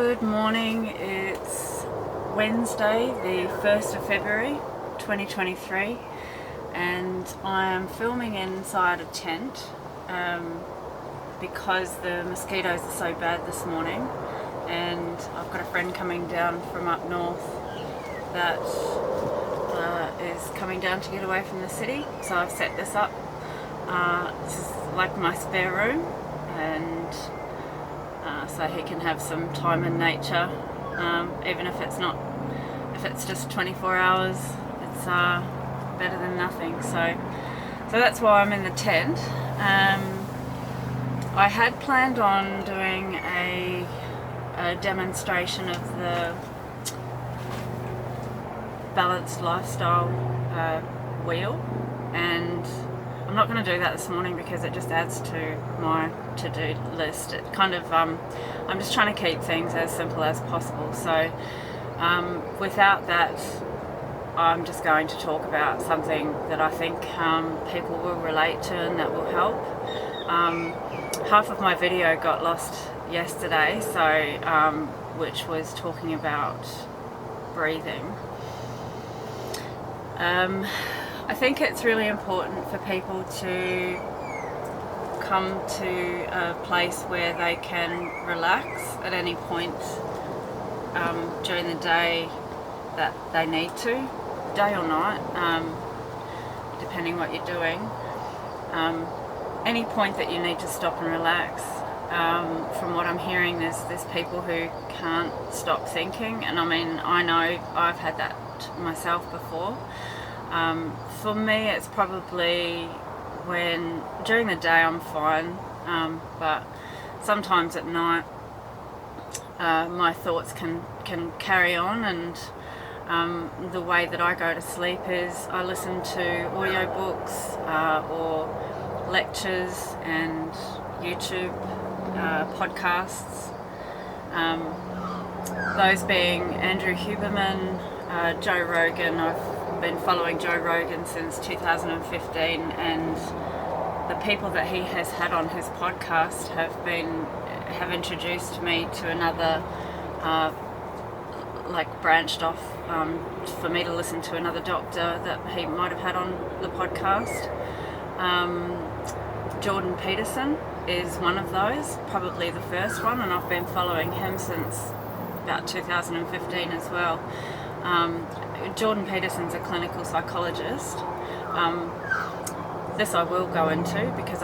Good morning, it's Wednesday the 1st of February 2023 and I am filming inside a tent because the mosquitoes are so bad this morning, and I've got a friend coming down from up north that is coming down to get away from the city, so I've set this up. This is like my spare room, and so he can have some time in nature, even if it's just 24 hours, it's better than nothing. So that's why I'm in the tent. I had planned on doing a demonstration of the balanced lifestyle wheel, and I'm not going to do that this morning because it just adds to my to-do list. It kind of, I'm just trying to keep things as simple as possible. So without that, I'm just going to talk about something that I think people will relate to and that will help. Half of my video got lost yesterday, so which was talking about breathing. I think it's really important for people to come to a place where they can relax at any point during the day that they need to, day or night, depending what you're doing. Any point that you need to stop and relax. From what I'm hearing, there's people who can't stop thinking, and I mean, I know I've had that myself before. For me, it's probably when during the day I'm fine, but sometimes at night my thoughts can carry on, and the way that I go to sleep is I listen to audiobooks or lectures and YouTube podcasts, those being Andrew Huberman, Joe Rogan. I've been following Joe Rogan since 2015, and the people that he has had on his podcast have introduced me to another branched off for me to listen to another doctor that he might have had on the podcast. Jordan Peterson is one of those, probably the first one, and I've been following him since about 2015 as well. Jordan Peterson's a clinical psychologist. This I will go into because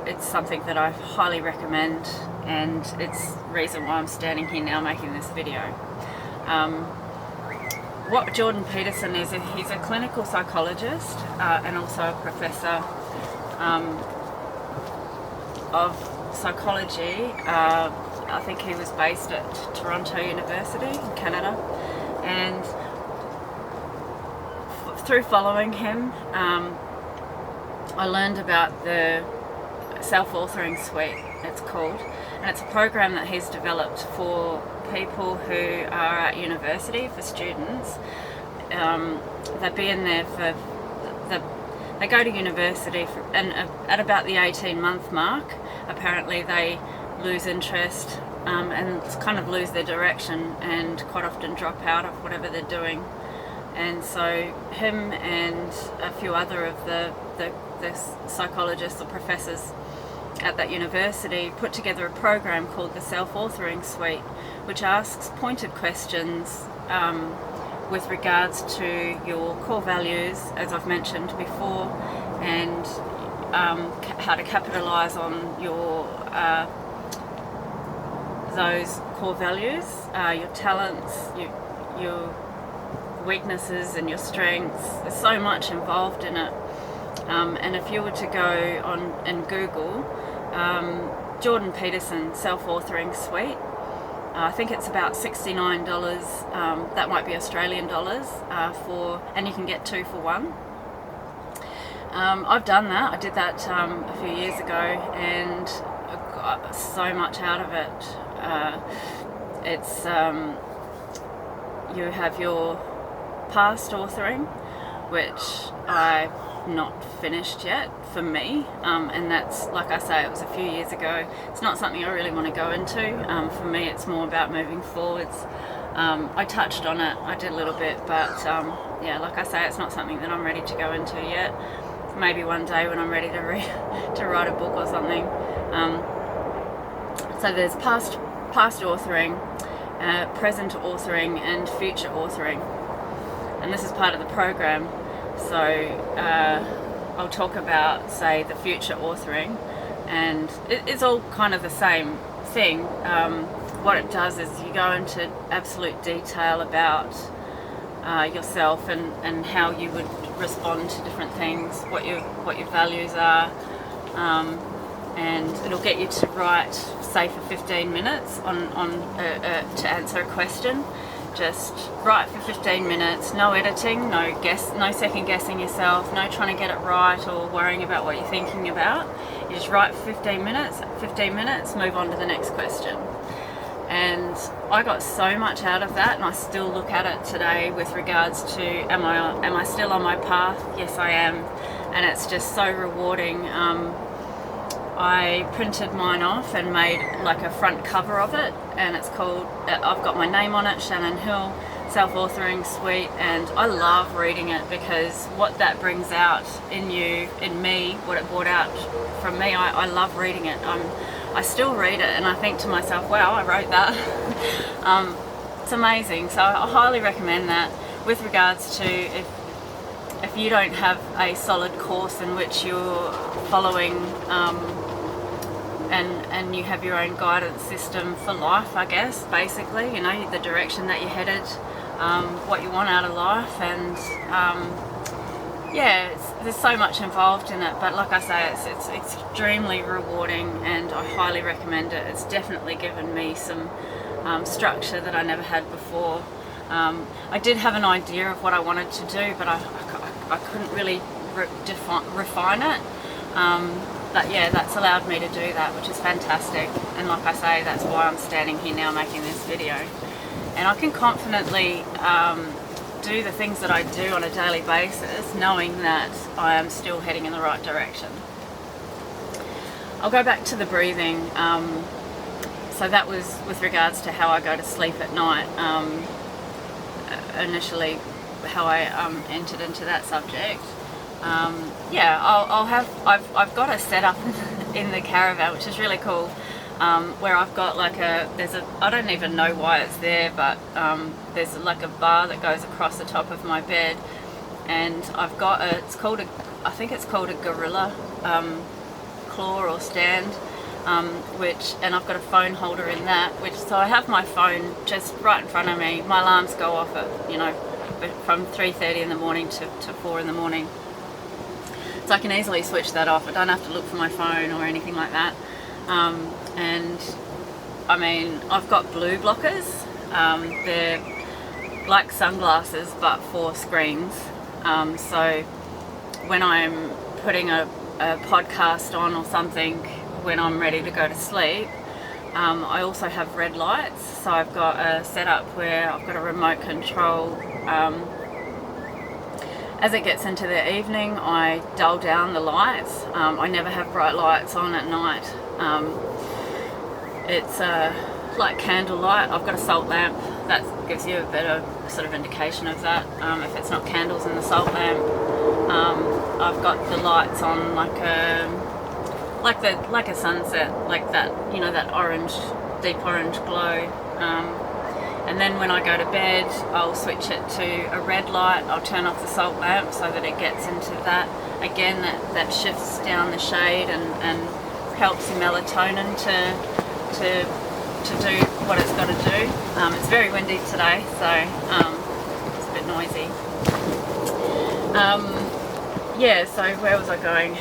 it's something that I highly recommend, and it's the reason why I'm standing here now making this video. What Jordan Peterson is, he's a clinical psychologist and also a professor of psychology. I think he was based at Toronto University in Canada, and through following him, I learned about the self-authoring suite, it's called, and it's a program that he's developed for people who are at university, for students. They've been there they go to university and at about the 18-month mark, apparently they lose interest and kind of lose their direction, and quite often drop out of whatever they're doing. And so him and a few other of the psychologists or professors at that university put together a program called the Self-Authoring Suite, which asks pointed questions with regards to your core values, as I've mentioned before, and how to capitalise on your those core values, your talents, your weaknesses and your strengths. There's so much involved in it, and if you were to go on and Google Jordan Peterson Self-Authoring Suite, I think it's about $69, that might be Australian dollars, and you can get 2 for 1. I've done that. I did that a few years ago, and I got so much out of it. It's you have your past authoring, which I not finished yet for me, and that's, like I say, it was a few years ago. It's not something I really want to go into. For me, it's more about moving forwards. I touched on it, I did a little bit, but yeah, like I say, it's not something that I'm ready to go into yet. Maybe one day when I'm ready to write a book or something. So there's past authoring, present authoring, and future authoring, and this is part of the program. So I'll talk about, say, the future authoring, and it's all kind of the same thing. What it does is you go into absolute detail about yourself and how you would respond to different things, what your values are, and it'll get you to write, say, for 15 minutes to answer a question. Just write for 15 minutes, no editing, no second guessing yourself, no trying to get it right or worrying about what you're thinking about. You just write for 15 minutes, move on to the next question. And I got so much out of that, and I still look at it today with regards to, am I still on my path? Yes, I am, and it's just so rewarding. I printed mine off and made like a front cover of it, and it's called, I've got my name on it, Shannon Hill, Self-Authoring Suite, and I love reading it because what that brings out in me, what it brought out from me, I love reading it. I still read it and I think to myself, wow, I wrote that. It's amazing. So I highly recommend that. With regards to if you don't have a solid course in which you're following, and you have your own guidance system for life, I guess, basically, you know, the direction that you're headed, what you want out of life, and yeah, there's so much involved in it, but like I say, it's extremely rewarding, and I highly recommend it. It's definitely given me some structure that I never had before. I did have an idea of what I wanted to do, but I couldn't really refine it. But yeah, that's allowed me to do that, which is fantastic. And like I say, that's why I'm standing here now making this video. And I can confidently do the things that I do on a daily basis, knowing that I am still heading in the right direction. I'll go back to the breathing. So that was with regards to how I go to sleep at night. Initially, how I entered into that subject. Yeah, I've got a setup in the caravan, which is really cool, where I've got like I don't even know why it's there, but there's like a bar that goes across the top of my bed, and I've got I think it's called a gorilla claw or stand, and I've got a phone holder in that, so I have my phone just right in front of me. My alarms go off at, you know, from 3:30 in the morning to 4 in the morning. So I can easily switch that off. I don't have to look for my phone or anything like that. And I mean, I've got blue blockers. They're like sunglasses but for screens. So when I'm putting a podcast on or something when I'm ready to go to sleep, I also have red lights. So I've got a setup where I've got a remote control. As it gets into the evening, I dull down the lights. I never have bright lights on at night. It's like candlelight. I've got a salt lamp. That gives you a better sort of indication of that. If it's not candles in the salt lamp, I've got the lights on like a sunset, like that, you know, that orange, deep orange glow. And then when I go to bed, I'll switch it to a red light. I'll turn off the salt lamp so that it gets into that. Again, that shifts down the shade and helps the melatonin to do what it's got to do. It's very windy today, so it's a bit noisy. Yeah, so where was I going?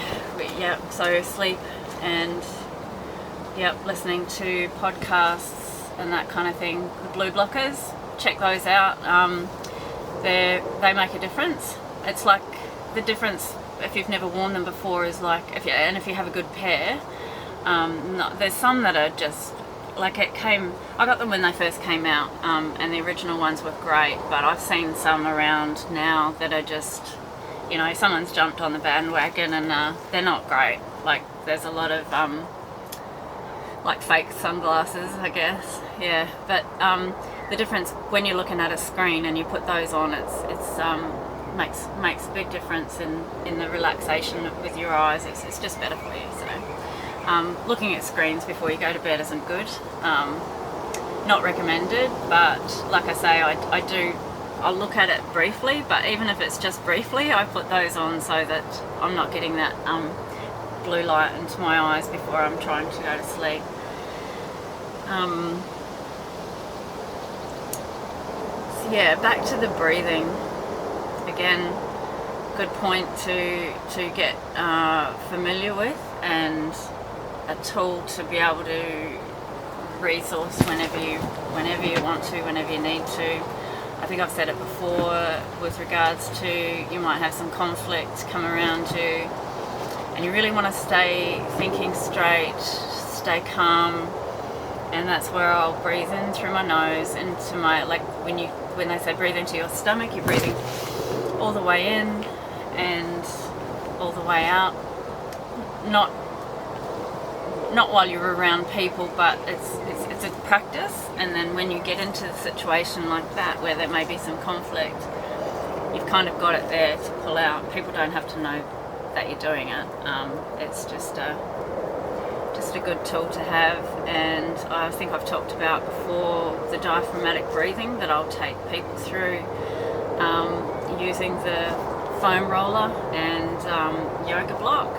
Yeah, so sleep and listening to podcasts and that kind of thing. The blue blockers, check those out. They make a difference. It's like the difference, if you've never worn them before, is like if you have a good pair. There's some that are just like I got them when they first came out, and the original ones were great, but I've seen some around now that are just you know, someone's jumped on the bandwagon and they're not great. Like, there's a lot of like fake sunglasses, I guess. Yeah, but the difference when you're looking at a screen and you put those on, it's makes a big difference in the relaxation with your eyes. It's just better for you. So looking at screens before you go to bed isn't good. Not recommended, but like I say, I'll look at it briefly, but even if it's just briefly, I put those on so that I'm not getting that blue light into my eyes before I'm trying to go to sleep. So yeah, back to the breathing. Again, good point to get familiar with, and a tool to be able to resource whenever you want to, whenever you need to. I think I've said it before with regards to, you might have some conflict come around you and you really want to stay thinking straight, stay calm, and that's where I'll breathe in through my nose into my, like when they say breathe into your stomach, you're breathing all the way in and all the way out. Not while you're around people, but it's a practice. And then when you get into a situation like that where there may be some conflict, you've kind of got it there to pull out. People don't have to know that you're doing it. It's just a good tool to have. And I think I've talked about before the diaphragmatic breathing that I'll take people through using the foam roller and yoga block.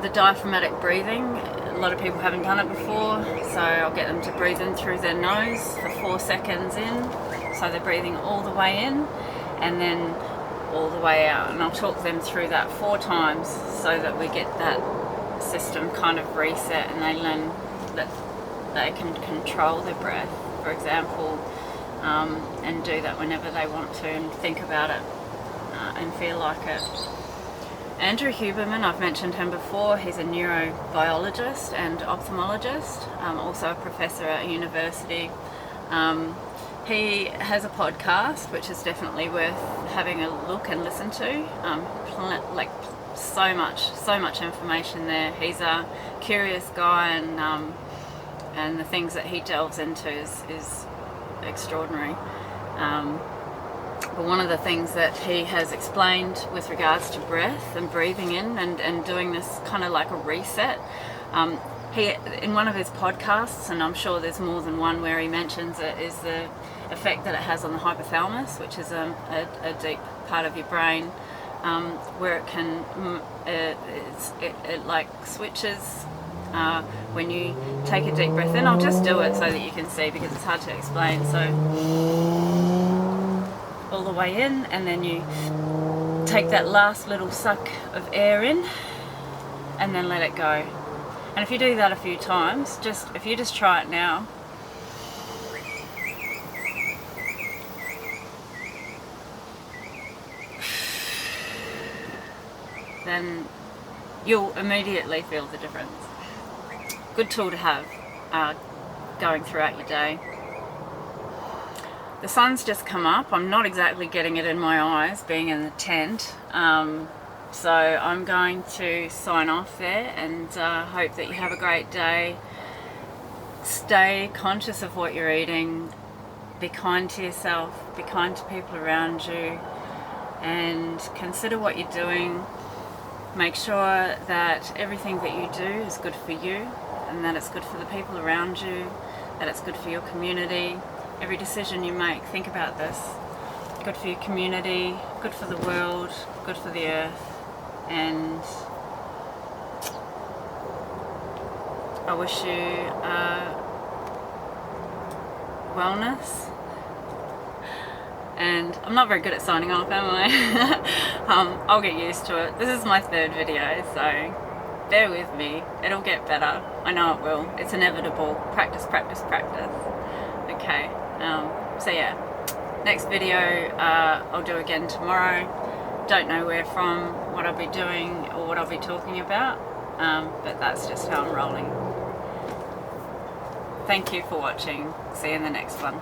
The diaphragmatic breathing, a lot of people haven't done it before, so I'll get them to breathe in through their nose for 4 seconds in, so they're breathing all the way in and then all the way out, and I'll talk them through that 4 times so that we get that system kind of reset and they learn that they can control their breath, for example, and do that whenever they want to and think about it and feel like it. Andrew Huberman, I've mentioned him before, he's a neurobiologist and ophthalmologist, also a professor at university. He has a podcast which is definitely worth having a look and listen to. Like so much information there. He's a curious guy, and the things that he delves into is extraordinary. But one of the things that he has explained with regards to breath and breathing in and doing this kind of like a reset, he, in one of his podcasts, and I'm sure there's more than one where he mentions it, is the effect that it has on the hypothalamus, which is a deep part of your brain, where it can, it like switches when you take a deep breath in. I'll just do it so that you can see because it's hard to explain. So all the way in, and then you take that last little suck of air in and then let it go. And if you do that a few times, if you just try it now, then you'll immediately feel the difference. Good tool to have going throughout your day. The sun's just come up. I'm not exactly getting it in my eyes being in the tent, so I'm going to sign off there and hope that you have a great day. Stay conscious of what you're eating, be kind to yourself, be kind to people around you, and consider what you're doing. Make sure that everything that you do is good for you, and that it's good for the people around you, that it's good for your community. Every decision you make, think about this. Good for your community, good for the world, good for the earth, and I wish you wellness. And I'm not very good at signing off, am I? I'll get used to it. This is my 3rd video, so bear with me. It'll get better. I know it will. It's inevitable. Practice, practice, practice. Okay. So yeah, next video I'll do again tomorrow. Don't know where from, what I'll be doing or what I'll be talking about, but that's just how I'm rolling. Thank you for watching. See you in the next one.